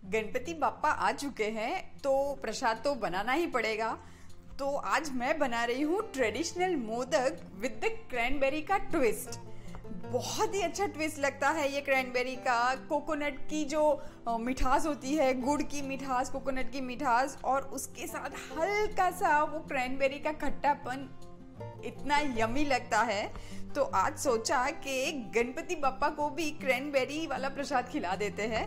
गणपति बाप्पा आ चुके हैं तो प्रसाद तो बनाना ही पड़ेगा। तो आज मैं बना रही हूँ traditional modak with the cranberry का ट्विस्ट। बहुत ही अच्छा ट्विस्ट लगता है ये क्रैनबेरी का। कोकोनट की जो मिठास होती है, गुड़ की मिठास, कोकोनट की मिठास, और उसके साथ हल्का सा वो क्रैनबेरी का खट्टापन, इतना यमी लगता है। तो आज सोचा कि गणपति बाप्पा को भी क्रैनबेरी वाला प्रसाद खिला देते हैं।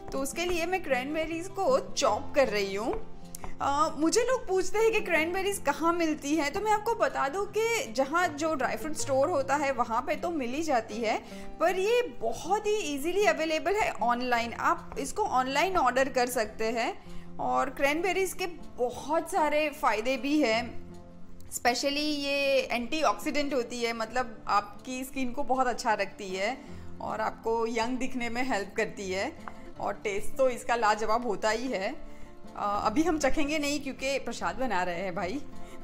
तो उसके लिए मैं क्रैनबेरीज को चॉप कर रही हूँ। मुझे लोग पूछते हैं कि क्रैनबेरीज कहाँ मिलती हैं, तो मैं आपको बता दूं कि जहाँ जो ड्राई फ्रूट स्टोर होता है वहाँ पे तो मिल ही जाती है, पर ये बहुत ही इजीली अवेलेबल है ऑनलाइन। आप इसको ऑनलाइन ऑर्डर कर सकते हैं। और क्रैनबेरीज के बहुत सारे फ़ायदे भी हैं। स्पेशली ये एंटीऑक्सीडेंट होती है, मतलब आपकी स्किन को बहुत अच्छा रखती है और आपको यंग दिखने में हेल्प करती है। और टेस्ट तो इसका लाजवाब होता ही है। अभी हम चखेंगे नहीं क्योंकि प्रसाद बना रहे हैं भाई।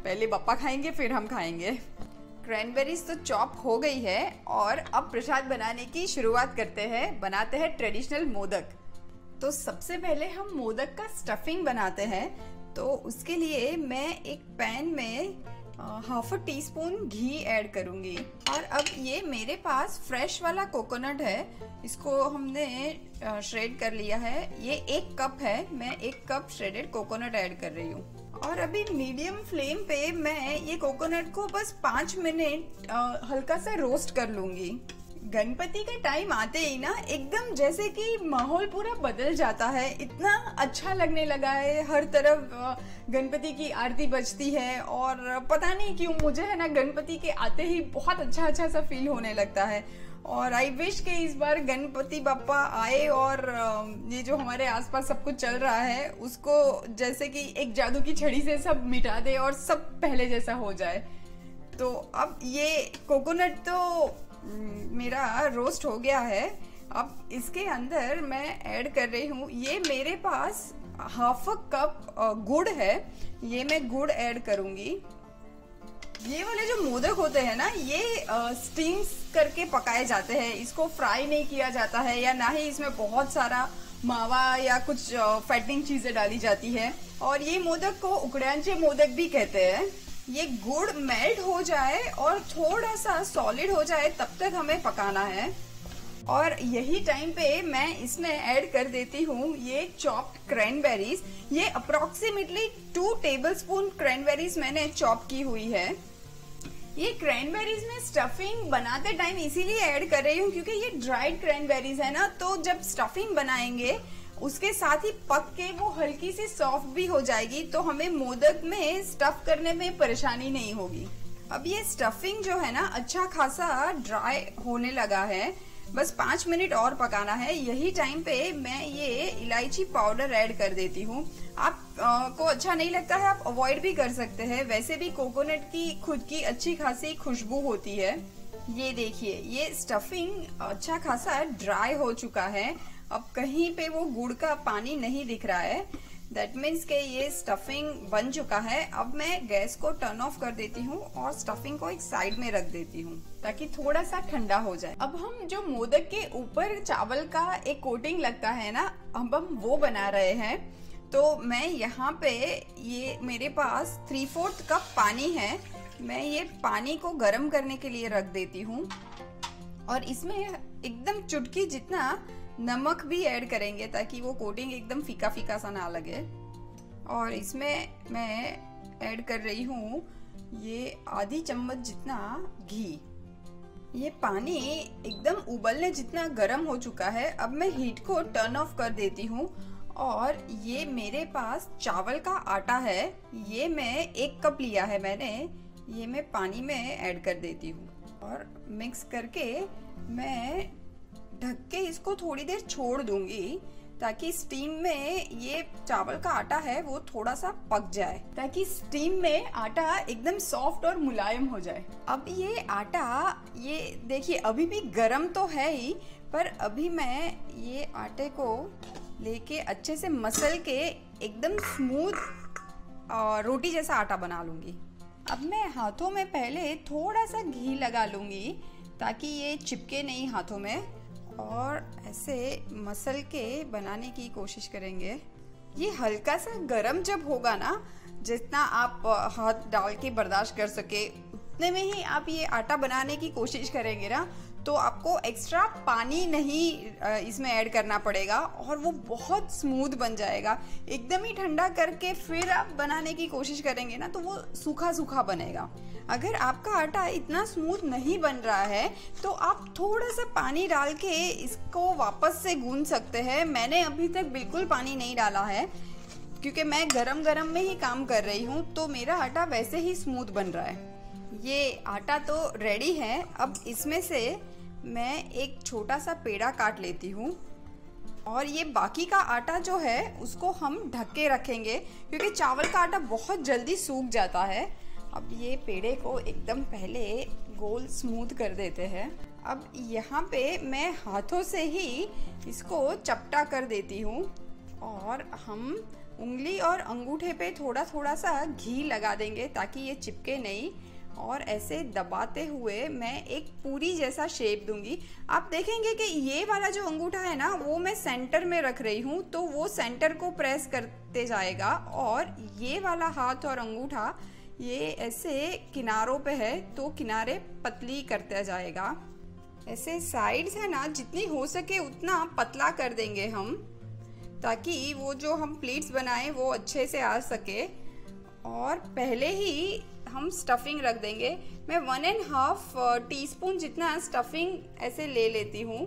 पहले पापा खाएंगे फिर हम खाएंगे। क्रैनबेरीज तो चॉप हो गई है और अब प्रसाद बनाने की शुरुआत करते हैं। बनाते हैं ट्रेडिशनल मोदक। तो सबसे पहले हम मोदक का स्टफिंग बनाते हैं। तो उसके लिए मैं एक पैन में हाफ टी स्पून घी ऐड करूंगी। और अब ये मेरे पास फ्रेश वाला कोकोनट है, इसको हमने श्रेड कर लिया है। ये 1 कप है, मैं 1 कप श्रेडेड कोकोनट ऐड कर रही हूँ। और अभी मीडियम फ्लेम पे मैं ये कोकोनट को बस 5 मिनट हल्का सा रोस्ट कर लूंगी। गणपति का टाइम आते ही ना एकदम जैसे कि माहौल पूरा बदल जाता है। इतना अच्छा लगने लगा है, हर तरफ गणपति की आरती बजती है। और पता नहीं क्यों मुझे है ना गणपति के आते ही बहुत अच्छा सा फील होने लगता है। और आई विश कि इस बार गणपति बाप्पा आए और ये जो हमारे आसपास सब कुछ चल रहा है उसको जैसे कि एक जादू की छड़ी से सब मिटा दे और सब पहले जैसा हो जाए। तो अब ये कोकोनट तो मेरा रोस्ट हो गया है। अब इसके अंदर मैं ऐड कर रही हूँ, ये मेरे पास हाफ कप गुड़ है, ये मैं गुड़ ऐड करूंगी। ये वाले जो मोदक होते हैं ना, ये स्टीम करके पकाए जाते हैं। इसको फ्राई नहीं किया जाता है, या ना ही इसमें बहुत सारा मावा या कुछ फैटिंग चीजें डाली जाती है। और ये मोदक को उकड़ांचे मोदक भी कहते हैं। ये गुड़ मेल्ट हो जाए और थोड़ा सा सॉलिड हो जाए तब तक हमें पकाना है। और यही टाइम पे मैं इसमें ऐड कर देती हूँ ये चॉप्ड क्रैनबेरीज। ये अप्रोक्सीमेटली 2 टेबलस्पून क्रैनबेरीज मैंने चॉप की हुई है। ये क्रैनबेरीज में स्टफिंग बनाते टाइम इसीलिए ऐड कर रही हूँ क्योंकि ये ड्राइड क्रैनबेरीज है ना, तो जब स्टफिंग बनाएंगे उसके साथ ही पक के वो हल्की सी सॉफ्ट भी हो जाएगी, तो हमें मोदक में स्टफ करने में परेशानी नहीं होगी। अब ये स्टफिंग जो है ना अच्छा खासा ड्राई होने लगा है, बस 5 मिनट और पकाना है। यही टाइम पे मैं ये इलायची पाउडर ऐड कर देती हूँ। आप को अच्छा नहीं लगता है आप अवॉइड भी कर सकते हैं। वैसे भी कोकोनट की खुद की अच्छी खासी खुशबू होती है। ये देखिए ये स्टफिंग अच्छा खासा ड्राई हो चुका है। अब कहीं पे वो गुड़ का पानी नहीं दिख रहा है। दैट मीन्स के ये स्टफिंग बन चुका है। अब मैं गैस को टर्न ऑफ कर देती हूँ और स्टफिंग को एक साइड में रख देती हूँ ताकि थोड़ा सा ठंडा हो जाए। अब हम जो मोदक के ऊपर चावल का एक कोटिंग लगता है ना, अब हम वो बना रहे हैं। तो मैं यहाँ पे ये मेरे पास 3/4 कप पानी है, मैं ये पानी को गर्म करने के लिए रख देती हूँ। और इसमें एकदम चुटकी जितना नमक भी ऐड करेंगे ताकि वो कोटिंग एकदम फीका फीका सा ना लगे। और इसमें मैं ऐड कर रही हूँ ये आधी चम्मच जितना घी। ये पानी एकदम उबलने जितना गर्म हो चुका है। अब मैं हीट को टर्न ऑफ कर देती हूँ। और ये मेरे पास चावल का आटा है, ये मैं 1 कप लिया है मैंने, ये मैं पानी में ऐड कर देती हूँ। और मिक्स करके मैं ढक के इसको थोड़ी देर छोड़ दूंगी ताकि स्टीम में ये चावल का आटा है वो थोड़ा सा पक जाए, ताकि स्टीम में आटा एकदम सॉफ्ट और मुलायम हो जाए। अब ये आटा, ये देखिए अभी भी गरम तो है ही, पर अभी मैं ये आटे को लेके अच्छे से मसल के एकदम स्मूथ रोटी जैसा आटा बना लूंगी। अब मैं हाथों में पहले थोड़ा सा घी लगा लूँगी ताकि ये चिपके नहीं हाथों में, और ऐसे मसल के बनाने की कोशिश करेंगे। ये हल्का सा गरम जब होगा ना, जितना आप हाथ डाल के बर्दाश्त कर सके उतने में ही आप ये आटा बनाने की कोशिश करेंगे ना, तो आपको एक्स्ट्रा पानी नहीं इसमें ऐड करना पड़ेगा और वो बहुत स्मूथ बन जाएगा। एकदम ही ठंडा करके फिर आप बनाने की कोशिश करेंगे ना तो वो सूखा सूखा बनेगा। अगर आपका आटा इतना स्मूथ नहीं बन रहा है तो आप थोड़ा सा पानी डाल के इसको वापस से गूंद सकते हैं। मैंने अभी तक बिल्कुल पानी नहीं डाला है क्योंकि मैं गरम गरम में ही काम कर रही हूँ, तो मेरा आटा वैसे ही स्मूथ बन रहा है। ये आटा तो रेडी है। अब इसमें से मैं एक छोटा सा पेड़ा काट लेती हूँ और ये बाकी का आटा जो है उसको हम ढक के रखेंगे क्योंकि चावल का आटा बहुत जल्दी सूख जाता है। अब ये पेड़े को एकदम पहले गोल स्मूथ कर देते हैं। अब यहाँ पे मैं हाथों से ही इसको चपटा कर देती हूँ और हम उंगली और अंगूठे पे थोड़ा थोड़ा सा घी लगा देंगे ताकि ये चिपके नहीं, और ऐसे दबाते हुए मैं एक पूरी जैसा शेप दूंगी। आप देखेंगे कि ये वाला जो अंगूठा है ना वो मैं सेंटर में रख रही हूँ, तो वो सेंटर को प्रेस करते जाएगा, और ये वाला हाथ और अंगूठा ये ऐसे किनारों पे है तो किनारे पतली करते जाएगा। ऐसे साइड्स है ना जितनी हो सके उतना पतला कर देंगे हम, ताकि वो जो हम प्लेट्स बनाएं वो अच्छे से आ सके। और पहले ही हम स्टफिंग रख देंगे। मैं 1.5 टीस्पून जितना स्टफिंग ऐसे ले लेती हूँ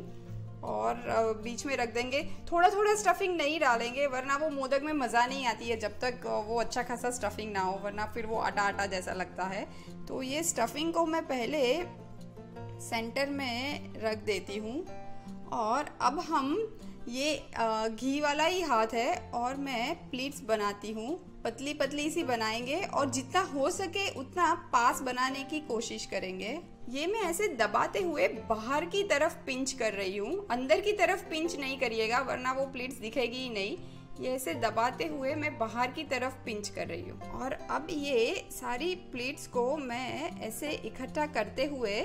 और बीच में रख देंगे। थोड़ा थोड़ा स्टफिंग नहीं डालेंगे वरना वो मोदक में मज़ा नहीं आती है जब तक वो अच्छा खासा स्टफिंग ना हो, वरना फिर वो आटा आटा जैसा लगता है। तो ये स्टफिंग को मैं पहले सेंटर में रख देती हूँ, और अब हम ये घी वाला ही हाथ है और मैं प्लेट्स बनाती हूँ। पतली पतली सी बनाएंगे और जितना हो सके उतना पास बनाने की कोशिश करेंगे। ये मैं ऐसे दबाते हुए बाहर की तरफ पिंच कर रही हूँ, अंदर की तरफ पिंच नहीं करिएगा वरना वो प्लेट्स दिखेगी ही नहीं। ये ऐसे दबाते हुए मैं बाहर की तरफ पिंच कर रही हूँ। और अब ये सारी प्लेट्स को मैं ऐसे इकट्ठा करते हुए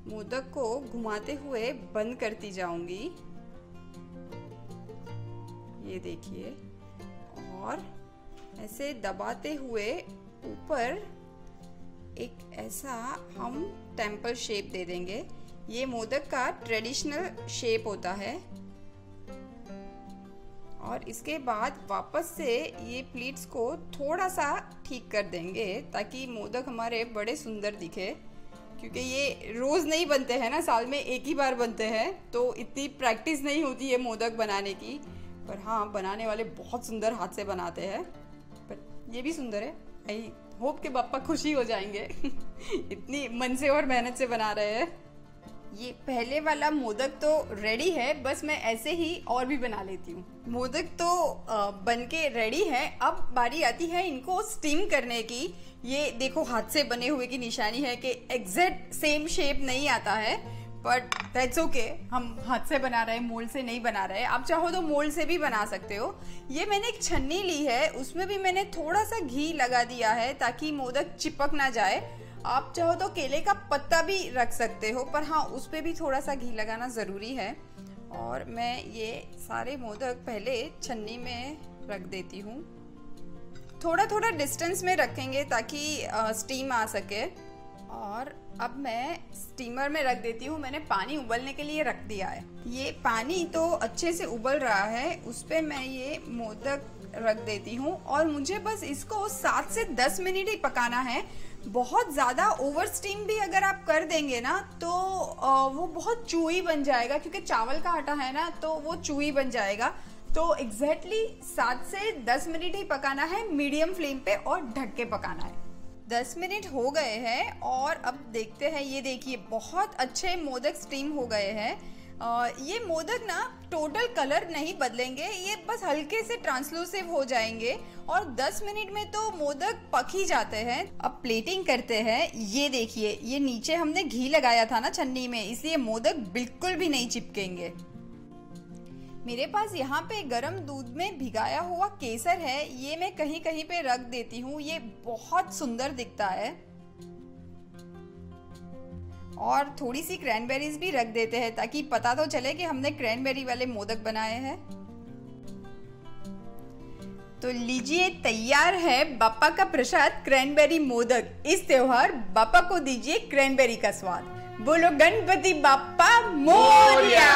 मोदक को घुमाते हुए बंद करती जाऊंगी। ये देखिए, और ऐसे दबाते हुए ऊपर एक ऐसा हम टेम्पल शेप दे देंगे। ये मोदक का ट्रेडिशनल शेप होता है। और इसके बाद वापस से ये प्लेट्स को थोड़ा सा ठीक कर देंगे ताकि मोदक हमारे बड़े सुंदर दिखे, क्योंकि ये रोज़ नहीं बनते हैं ना, साल में एक ही बार बनते हैं, तो इतनी प्रैक्टिस नहीं होती है मोदक बनाने की। पर हाँ, बनाने वाले बहुत सुंदर हाथ से बनाते हैं। पर ये भी सुंदर है। आई होप के पापा खुशी हो जाएंगे इतनी मन से और मेहनत से बना रहे हैं। ये पहले वाला मोदक तो रेडी है, बस मैं ऐसे ही और भी बना लेती हूँ। मोदक तो बनके रेडी है। अब बारी आती है इनको स्टीम करने की। ये देखो हाथ से बने हुए की निशानी है कि एग्जैक्ट सेम शेप नहीं आता है, बट दैट्स ओके। हम हाथ से बना रहे हैं, मोल्ड से नहीं बना रहे हैं। आप चाहो तो मोल्ड से भी बना सकते हो। ये मैंने एक छन्नी ली है, उसमें भी मैंने थोड़ा सा घी लगा दिया है ताकि मोदक चिपक ना जाए। आप चाहो तो केले का पत्ता भी रख सकते हो, पर हाँ उस पर भी थोड़ा सा घी लगाना ज़रूरी है। और मैं ये सारे मोदक पहले छन्नी में रख देती हूँ। थोड़ा थोड़ा डिस्टेंस में रखेंगे ताकि स्टीम आ सके। और अब मैं स्टीमर में रख देती हूँ। मैंने पानी उबलने के लिए रख दिया है। ये पानी तो अच्छे से उबल रहा है, उस पर मैं ये मोदक रख देती हूँ और मुझे बस इसको 7 से 10 मिनट ही पकाना है। बहुत ज़्यादा ओवर स्टीम भी अगर आप कर देंगे ना तो वो बहुत चूई बन जाएगा, क्योंकि चावल का आटा है ना, तो वो चूई बन जाएगा। तो एग्जैक्टली 7 से 10 मिनट ही पकाना है, मीडियम फ्लेम पे, और ढक के पकाना है। 10 मिनट हो गए हैं और अब देखते हैं। ये देखिए बहुत अच्छे मोदक स्टीम हो गए हैं। ये मोदक ना टोटल कलर नहीं बदलेंगे, ये बस हल्के से ट्रांसलूसिव हो जाएंगे और 10 मिनट में तो मोदक पक ही जाते हैं। अब प्लेटिंग करते हैं। ये देखिए, ये नीचे हमने घी लगाया था ना छन्नी में, इसलिए मोदक बिल्कुल भी नहीं चिपकेंगे। मेरे पास यहाँ पे गरम दूध में भिगाया हुआ केसर है, ये मैं कहीं कहीं पे रख देती हूँ। ये बहुत सुंदर दिखता है। और थोड़ी सी क्रैनबेरीज भी रख देते हैं ताकि पता तो चले कि हमने क्रैनबेरी वाले मोदक बनाए हैं। तो लीजिए, तैयार है बाप्पा का प्रसाद क्रैनबेरी मोदक। इस त्योहार बाप्पा को दीजिए क्रैनबेरी का स्वाद। बोलो गणपति बाप्पा मोरया।